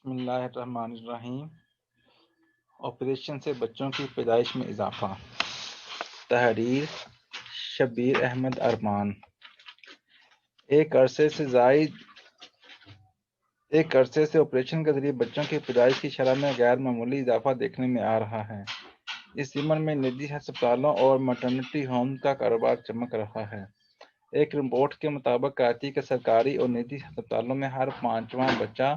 بسم اللہ الرحمن الرحیم۔ آپریشن سے بچوں کی پیدائش میں اضافہ۔ تحریر شبیر احمد ارمان۔ ایک عرصے سے آپریشن کے ذریعے بچوں کی پیدائش کی شرح میں غیر معمولی اضافہ دیکھنے میں آ رہا ہے۔ اس ضمن میں نجی ہسپتالوں اور میٹرنٹی ہوم کا کاروبار چمک رہا ہے۔ ایک رپورٹ کے مطابق کراچی کے سرکاری اور نجی ہسپتالوں میں ہر 5واں بچہ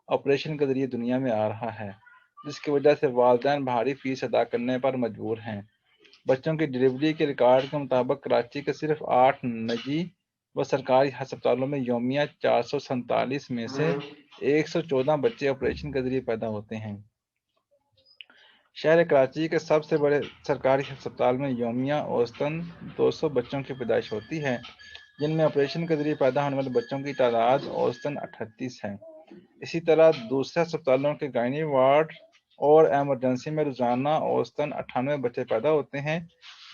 آپریشن کے ذریعے دنیا میں آ رہا ہے، جس کی وجہ سے والدین بھاری فیس ادا کرنے پر مجبور ہیں۔ بچوں کی ڈلیوری کے ریکارڈ کے مطابق کراچی کے صرف 8 نجی و سرکاری ہسپتالوں میں یومیہ 447 میں سے 114 بچے آپریشن کے ذریعے پیدا ہوتے ہیں۔ شہر کراچی کے سب سے بڑے سرکاری ہسپتال میں یومیہ اوسطاً 200 بچوں کی پیدائش ہوتی ہے، جن میں آپریشن کے ذریعے پیدا ہونے والے بچوں کی تعداد اوسطاً 38 ہے۔ اسی طرح دوسرے ہسپتالوں کے گائنی وارڈ اور ایمرجنسی میں روزانہ اوسطاً 98 بچے پیدا ہوتے ہیں،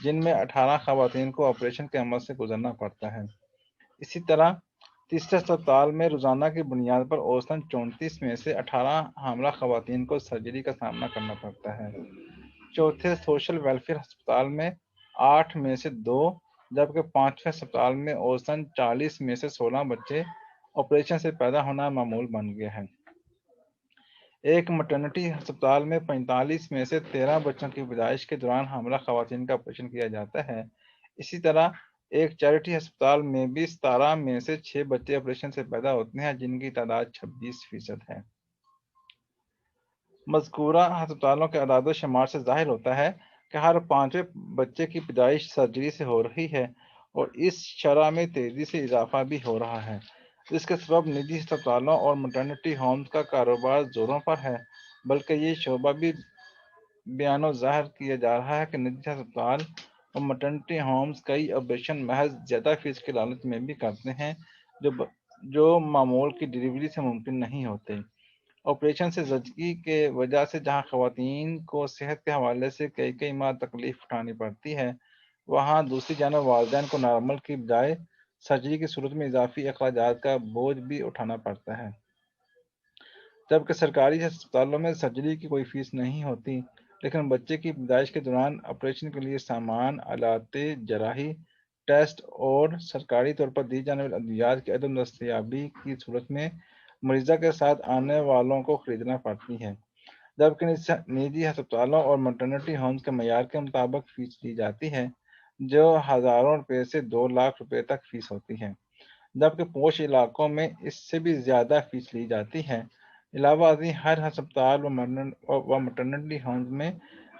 جن میں 18 خواتین کو آپریشن کے عمل سے گزرنا پڑتا ہے۔ اسی طرح تیسرے ہسپتال میں روزانہ کی بنیاد پر اوسطاً 34 میں سے 18 حاملہ خواتین کو سرجری کا سامنا کرنا پڑتا ہے۔ چوتھے سوشل ویلفیئر ہسپتال میں 8 میں سے 2، جبکہ 5ویں ہسپتال میں اوسطاً 40 میں سے 16 بچے آپریشن سے پیدا ہونا معمول بن گیا ہے۔ ایک میٹرنٹی ہسپتال میں 45 میں سے 13 بچوں کی پیدائش کے دوران حاملہ خواتین کا آپریشن کیا جاتا ہے۔ اسی طرح ایک چیریٹی ہسپتال میں بھی 17 میں سے 6 بچے آپریشن سے پیدا ہوتے ہیں، جن کی تعداد 26% ہے۔ مذکورہ ہسپتالوں کے اعداد و شمار سے ظاہر ہوتا ہے کہ ہر 5ویں بچے کی پیدائش سرجری سے ہو رہی ہے، اور اس شرح میں تیزی سے اضافہ بھی ہو رہا ہے، جس کے سبب نجی ہسپتالوں اور میٹرنٹی ہومز کا کاروبار زوروں پر ہے۔ بلکہ یہ شعبہ بھی بیان و ظاہر کیا جا رہا ہے کہ نجی ہسپتال اور میٹرنٹی ہومز کئی آپریشن محض زیادہ فیس کے لالچ میں بھی کرتے ہیں، جو معمول کی ڈلیوری سے ممکن نہیں ہوتے۔ آپریشن سے زچگی کے وجہ سے جہاں خواتین کو صحت کے حوالے سے کئی ماہ تکلیف اٹھانی پڑتی ہے، وہاں دوسری جانب والدین کو نارمل کی بجائے سرجری کی صورت میں اضافی اخراجات کا بوجھ بھی اٹھانا پڑتا ہے۔ جبکہ سرکاری ہسپتالوں میں سرجری کی کوئی فیس نہیں ہوتی، لیکن بچے کی پیدائش کے دوران آپریشن کے لیے سامان، آلات جراحی، ٹیسٹ اور سرکاری طور پر دی جانے والی ادویات کی عدم دستیابی کی صورت میں مریضہ کے ساتھ آنے والوں کو خریدنا پڑتی ہے۔ جبکہ نجی ہسپتالوں اور میٹرنٹی ہومز کے معیار کے مطابق فیس لی جاتی ہے، جو ہزاروں روپے سے 2 لاکھ روپے تک فیس ہوتی ہے، جبکہ پوش علاقوں میں اس سے بھی زیادہ فیس لی جاتی ہے۔ علاوہ ازیں ہر ہسپتال و میٹرنٹی ہومز میں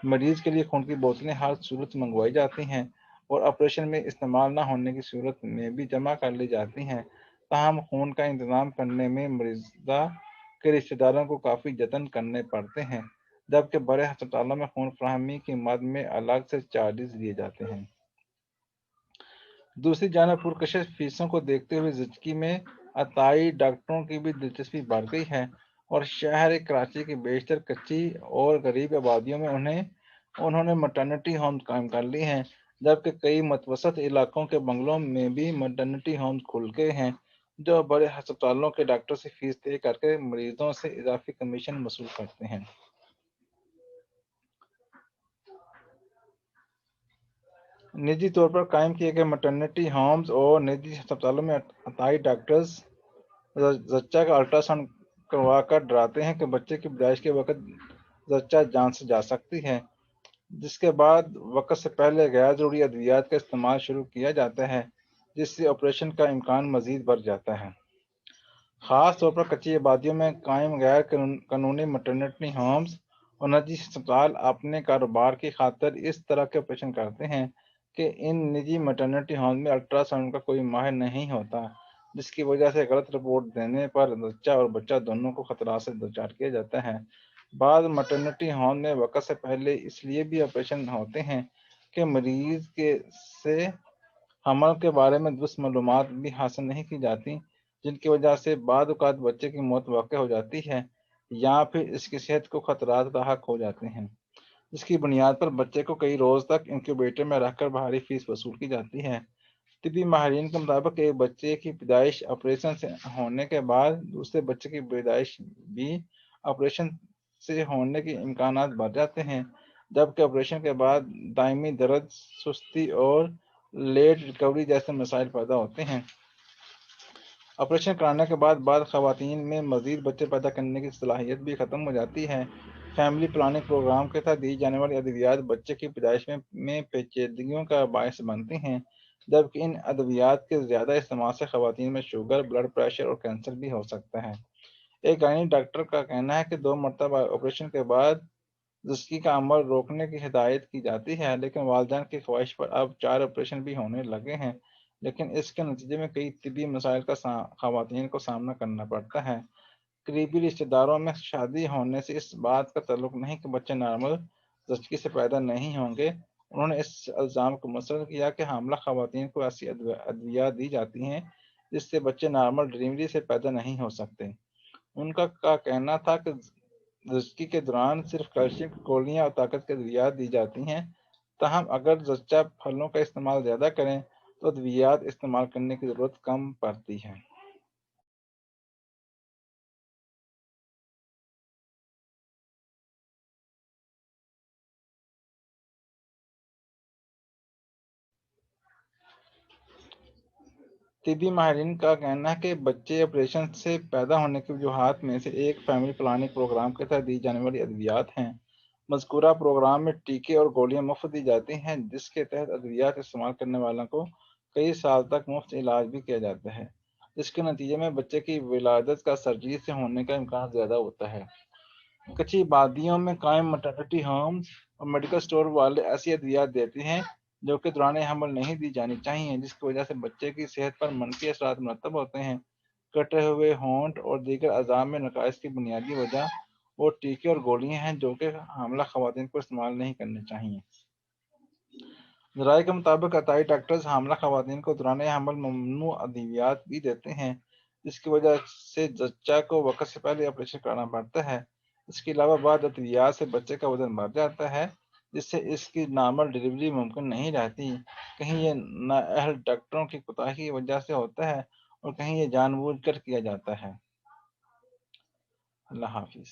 مریض کے لیے خون کی بوتلیں ہر صورت منگوائی جاتی ہیں اور آپریشن میں استعمال نہ ہونے کی صورت میں بھی جمع کر لی جاتی ہیں۔ تاہم خون کا انتظام کرنے میں مریضہ کے رشتہ داروں کو کافی جتن کرنے پڑتے ہیں، جبکہ بڑے ہسپتالوں میں خون فراہمی کی مد میں الگ سے چارجز لیے جاتے ہیں۔ دوسری جانب پرکشش فیسوں کو دیکھتے ہوئے زچگی میں عطائی ڈاکٹروں کی بھی دلچسپی بڑھ گئی ہے، اور شہر کراچی کی بیشتر کچی اور غریب آبادیوں میں انہوں نے میٹرنٹی ہومز قائم کر لی ہیں، جبکہ کئی متوسط علاقوں کے بنگلوں میں بھی میٹرنٹی ہومز کھل گئے ہیں، جو بڑے ہسپتالوں کے ڈاکٹر سے فیس طے کر کے مریضوں سے اضافی کمیشن وصول کرتے ہیں۔ نجی طور پر قائم کیے گئے میٹرنٹی ہومز اور نجی ہسپتالوں میں عطائی ڈاکٹرز زچہ کا الٹرا ساؤنڈ کروا کر ڈراتے ہیں کہ بچے کی پیدائش کے وقت زچہ جان سے جا سکتی ہے، جس کے بعد وقت سے پہلے غیر ضروری ادویات کا استعمال شروع کیا جاتا ہے، جس سے آپریشن کا امکان مزید بڑھ جاتا ہے۔ خاص طور پر کچی آبادیوں میں قائم غیر قانونی میٹرنٹی ہومز اور نجی ہسپتال اپنے کاروبار کی خاطر اس طرح کے آپریشن کرتے ہیں کہ ان نجی میٹرنٹی ہومز میں الٹرا ساؤنڈ کا کوئی ماہر نہیں ہوتا، جس کی وجہ سے غلط رپورٹ دینے پر بچہ اور بچہ دونوں کو خطرات سے دوچار کیا جاتا ہے۔ بعض میٹرنٹی ہوم میں وقت سے پہلے اس لیے بھی آپریشن ہوتے ہیں کہ مریض سے حمل کے بارے میں درست معلومات بھی حاصل نہیں کی جاتی، جن کی وجہ سے بعض اوقات بچے کی موت واقع ہو جاتی ہے یا پھر اس کی صحت کو خطرات لاحق ہو جاتے ہیں، جس کی بنیاد پر بچے کو کئی روز تک انکیوبیٹر میں رکھ کر بھاری فیس وصول کی جاتی ہے۔ طبی ماہرین کے مطابق ایک بچے کی پیدائش آپریشن سے ہونے کے بعد دوسرے بچے کی پیدائش بھی آپریشن سے ہونے کے امکانات بڑھ جاتے ہیں، جبکہ آپریشن کے بعد دائمی درد، سستی اور لیٹ ریکوری جیسے مسائل پیدا ہوتے ہیں۔ آپریشن کرانے کے بعد بعض خواتین میں مزید بچے پیدا کرنے کی صلاحیت بھی ختم ہو جاتی ہے۔ فیملی پلاننگ پروگرام کے تحت دی جانے والی ادویات بچے کی پیدائش میں پیچیدگیوں کا باعث بنتی ہیں، جبکہ ان ادویات کے زیادہ استعمال سے خواتین میں شوگر، بلڈ پریشر اور کینسر بھی ہو سکتا ہے۔ ایک گائنی ڈاکٹر کا کہنا ہے کہ 2 مرتبہ آپریشن کے بعد زچگی کا عمل روکنے کی ہدایت کی جاتی ہے، لیکن والدین کی خواہش پر اب 4 آپریشن بھی ہونے لگے ہیں، لیکن اس کے نتیجے میں کئی طبی مسائل کا خواتین کو سامنا کرنا پڑتا ہے۔ قریبی رشتہ داروں میں شادی ہونے سے اس بات کا تعلق نہیں کہ بچے نارمل زچگی سے پیدا نہیں ہوں گے۔ انہوں نے اس الزام کو مسترد کیا کہ حاملہ خواتین کو ایسی ادویات دی جاتی ہیں جس سے بچے نارمل ڈلیوری سے پیدا نہیں ہو سکتے۔ ان کا کہنا تھا کہ زچگی کے دوران صرف کیلشیم کی گولیاں اور طاقت کی ادویات دی جاتی ہیں، تاہم اگر زچہ پھلوں کا استعمال زیادہ کریں تو ادویات استعمال کرنے کی ضرورت کم پڑتی ہے۔ طبی ماہرین کا کہنا ہے کہ بچے آپریشن سے پیدا ہونے کی وجوہات میں سے ایک فیملی پلاننگ پروگرام کے تحت دی جانے والی ادویات ہیں۔ مذکورہ پروگرام میں ٹیکے اور گولیاں مفت دی جاتی ہیں، جس کے تحت ادویات استعمال کرنے والوں کو کئی سال تک مفت علاج بھی کیا جاتا ہے، جس کے نتیجے میں بچے کی ولادت کا سرجری سے ہونے کا امکان زیادہ ہوتا ہے۔ کچھ آبادیوں میں قائم میٹرنٹی ہومز اور میڈیکل اسٹور والے ایسی ادویات دیتے ہیں جو کہ دوران حمل نہیں دی جانی چاہیے، جس کی وجہ سے بچے کی صحت پر منفی اثرات مرتب ہوتے ہیں۔ کٹے ہوئے ہونٹ اور دیگر اعضاء میں نقائص کی بنیادی وجہ وہ ٹیکے اور گولیاں ہیں جو کہ حاملہ خواتین کو استعمال نہیں کرنے چاہیے۔ ذرائع کے مطابق عطائی ڈاکٹرز حاملہ خواتین کو دوران حمل ممنوع ادویات بھی دیتے ہیں، جس کی وجہ سے زچہ کو وقت سے پہلے آپریشن کرانا پڑتا ہے۔ اس کے علاوہ بعض ادویات سے بچے کا وزن بڑھ جاتا ہے، جس سے اس کی نارمل ڈلیوری ممکن نہیں رہتی۔ کہیں یہ نااہل ڈاکٹروں کی کوتاہی کی وجہ سے ہوتا ہے اور کہیں یہ جان بوجھ کر کیا جاتا ہے۔ اللہ حافظ۔